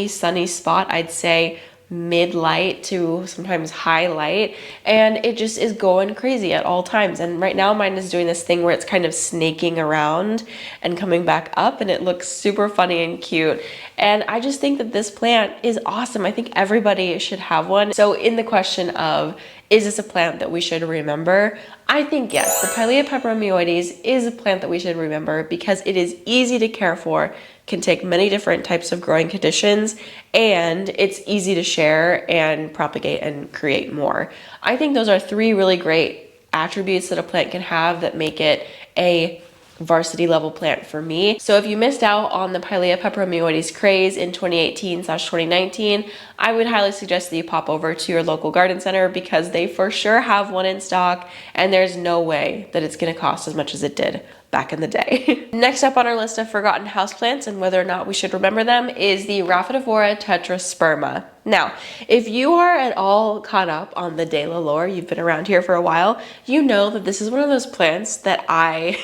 sunny spot, I'd say mid light to sometimes high light, and it just is going crazy at all times. And right now mine is doing this thing where it's kind of snaking around and coming back up, and it looks super funny and cute. And I just think that this plant is awesome. I think everybody should have one. So in the question of, is this a plant that we should remember? I think yes, the Pilea peperomioides is a plant that we should remember because it is easy to care for, can take many different types of growing conditions, and it's easy to share and propagate and create more. I think those are three really great attributes that a plant can have that make it a varsity level plant for me. So if you missed out on the Pilea peperomioides craze in 2018/2019, I would highly suggest that you pop over to your local garden center because they for sure have one in stock, and there's no way that it's going to cost as much as it did back in the day. Next up on our list of forgotten houseplants and whether or not we should remember them is the Rhaphidophora tetrasperma. Now, if you are at all caught up on the Dela lore, you've been around here for a while, you know that this is one of those plants that I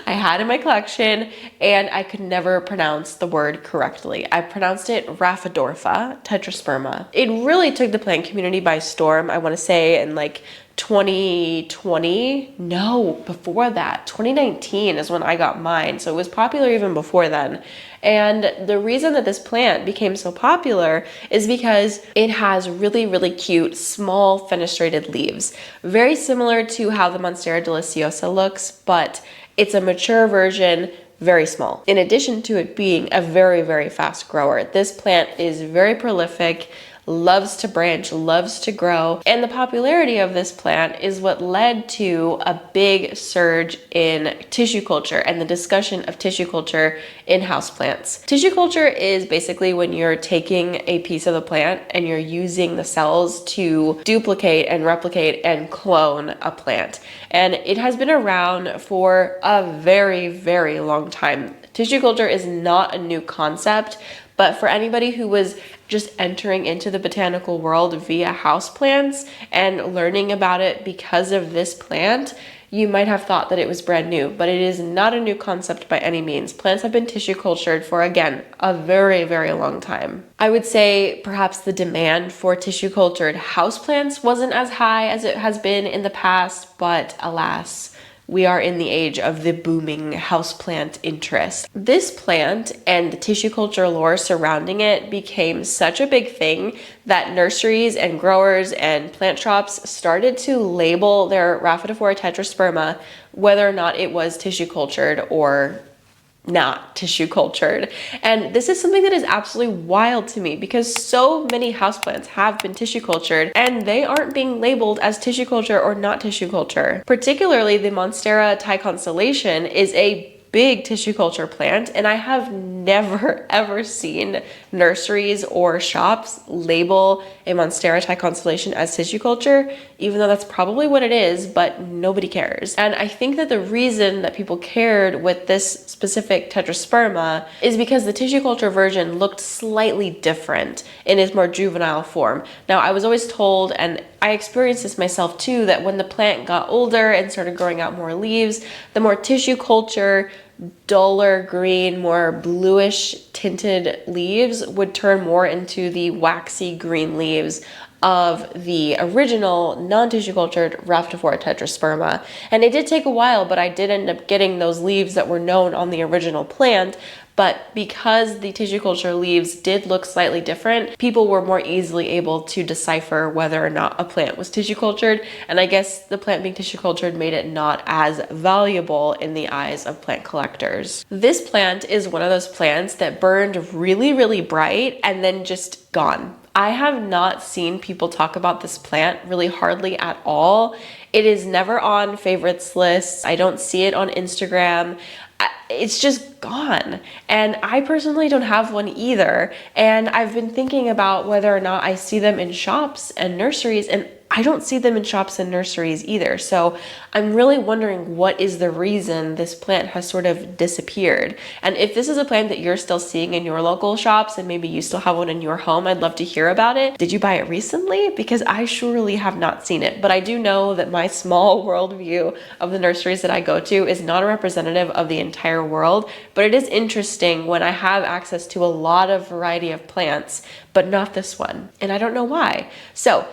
had in my collection and I could never pronounce the word correctly. I pronounced it Rhaphidophora tetrasperma. It really took the plant community by storm, I want to say, in like 2020, no, before that, 2019 is when I got mine. So it was popular even before then. And the reason that this plant became so popular is because it has really, really cute, small fenestrated leaves. Very similar to how the Monstera deliciosa looks, but it's a mature version, very small. In addition to it being a very, very fast grower, this plant is very prolific, loves to branch, loves to grow, and the popularity of this plant is what led to a big surge in tissue culture and the discussion of tissue culture in houseplants. Tissue culture is basically when you're taking a piece of the plant and you're using the cells to duplicate and replicate and clone a plant. And it has been around for a very, very long time. Tissue culture is not a new concept, but for anybody who was just entering into the botanical world via houseplants and learning about it because of this plant, you might have thought that it was brand new, but it is not a new concept by any means. Plants have been tissue cultured for, again, a very, very long time. I would say perhaps the demand for tissue cultured houseplants wasn't as high as it has been in the past, but alas, we are in the age of the booming houseplant interest. This plant and the tissue culture lore surrounding it became such a big thing that nurseries and growers and plant shops started to label their Rhaphidophora tetrasperma whether or not it was tissue cultured or not tissue cultured. And this is something that is absolutely wild to me because so many houseplants have been tissue cultured and they aren't being labeled as tissue culture or not tissue culture. Particularly the Monstera triconstellation is a big tissue culture plant, and I have never ever seen nurseries or shops label a Monstera triconstellation as tissue culture, even though that's probably what it is, but nobody cares. And I think that the reason that people cared with this specific tetrasperma is because the tissue culture version looked slightly different in its more juvenile form. Now, I was always told, and I experienced this myself too, that when the plant got older and started growing out more leaves, the more tissue culture, duller green, more bluish tinted leaves would turn more into the waxy green leaves of the original non-tissue cultured Rhaphidophora tetrasperma. And it did take a while, but I did end up getting those leaves that were known on the original plant. But because the tissue culture leaves did look slightly different, people were more easily able to decipher whether or not a plant was tissue cultured. And I guess the plant being tissue cultured made it not as valuable in the eyes of plant collectors. This plant is one of those plants that burned really, really bright and then just gone. I have not seen people talk about this plant really hardly at all. It is never on favorites lists. I don't see it on Instagram. It's just gone. And I personally don't have one either. And I've been thinking about whether or not I see them in shops and nurseries, and I don't see them in shops and nurseries either. So I'm really wondering what is the reason this plant has sort of disappeared. And if this is a plant that you're still seeing in your local shops and maybe you still have one in your home, I'd love to hear about it. Did you buy it recently? Because I surely have not seen it, but I do know that my small worldview of the nurseries that I go to is not a representative of the entire world, but it is interesting when I have access to a lot of variety of plants, but not this one. And I don't know why. So,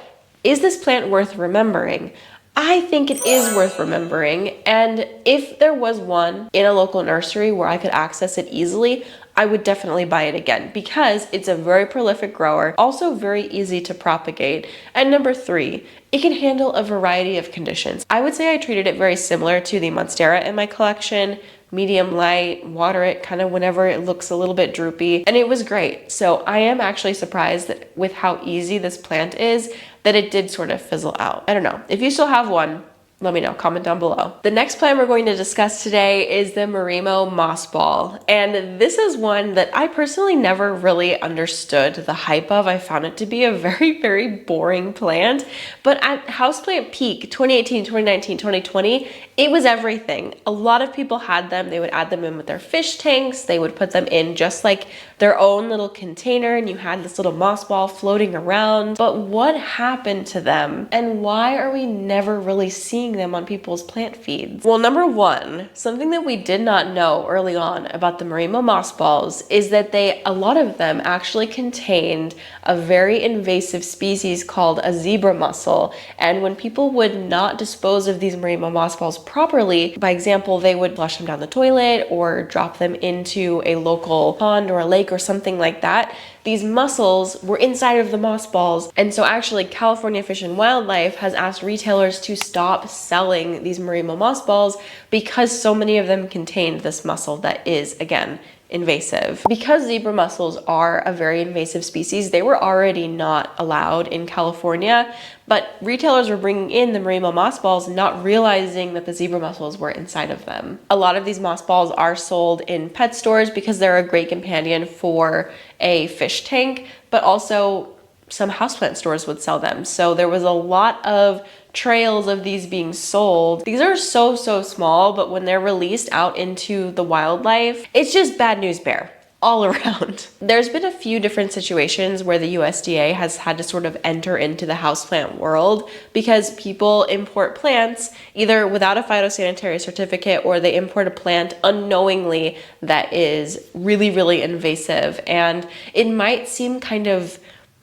is this plant worth remembering? I think it is worth remembering, and if there was one in a local nursery where I could access it easily, I would definitely buy it again because it's a very prolific grower, also very easy to propagate, and number 3, it can handle a variety of conditions. I would say I treated it very similar to the Monstera in my collection. Medium light, water it kind of whenever it looks a little bit droopy, and it was great. So I am actually surprised that with how easy this plant is, that it did sort of fizzle out. I don't know. If you still have one, let me know, comment down below. The next plant we're going to discuss today is the Marimo moss ball. And this is one that I personally never really understood the hype of. I found it to be a very, very boring plant. But at houseplant peak 2018, 2019, 2020, it was everything. A lot of people had them. They would add them in with their fish tanks. They would put them in just like their own little container, and you had this little moss ball floating around. But what happened to them? And why are we never really seeing them on people's plant feeds? Well, number 1, something that we did not know early on about the Marimo moss balls is that a lot of them actually contained a very invasive species called a zebra mussel. And when people would not dispose of these Marimo moss balls properly, by example, they would flush them down the toilet or drop them into a local pond or a lake or something like that, these mussels were inside of the moss balls. And so actually California Fish and Wildlife has asked retailers to stop selling these Marimo moss balls because so many of them contained this mussel that is, again, invasive. Because zebra mussels are a very invasive species, they were already not allowed in California, but retailers were bringing in the Marimo moss balls not realizing that the zebra mussels were inside of them. A lot of these moss balls are sold in pet stores because they're a great companion for a fish tank, but also some houseplant stores would sell them. So there was a lot of trails of these being sold. These are so small, but when they're released out into the wildlife, it's just bad news bear all around. There's been a few different situations where the USDA has had to sort of enter into the houseplant world because people import plants either without a phytosanitary certificate or they import a plant unknowingly that is really invasive. And it might seem kind of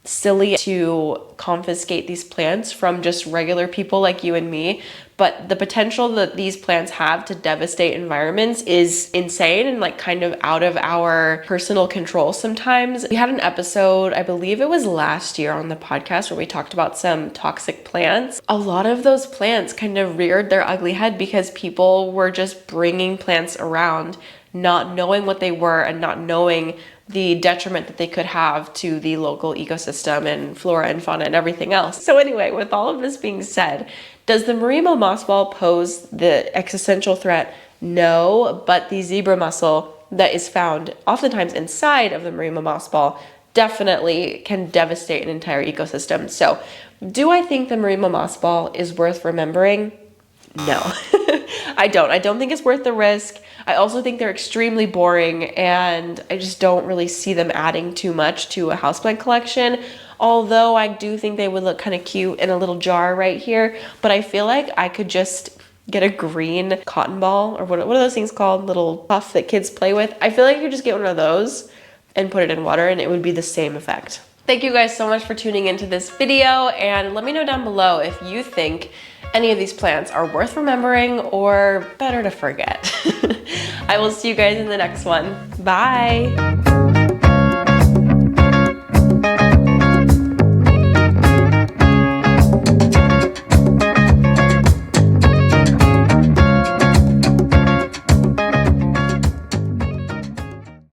silly to confiscate these plants from just regular people like you and me, but the potential that these plants have to devastate environments is insane and like kind of out of our personal control sometimes. We had an episode, I believe it was last year on the podcast, where we talked about some toxic plants. A lot of those plants kind of reared their ugly head because people were just bringing plants around, not knowing what they were and not knowing the detriment that they could have to the local ecosystem and flora and fauna and everything else. So anyway, with all of this being said, does the Marimo moss ball pose the existential threat? No, but the zebra mussel that is found oftentimes inside of the Marimo moss ball definitely can devastate an entire ecosystem. So do I think the Marimo moss ball is worth remembering? No, I don't. I don't think it's worth the risk. I also think they're extremely boring, and I just don't really see them adding too much to a houseplant collection. Although I do think they would look kind of cute in a little jar right here, but I feel like I could just get a green cotton ball, or what are those things called? Little puff that kids play with. I feel like you could just get one of those and put it in water and it would be the same effect. Thank you guys so much for tuning into this video, and let me know down below if you think any of these plants are worth remembering or better to forget. I will see you guys in the next one. Bye.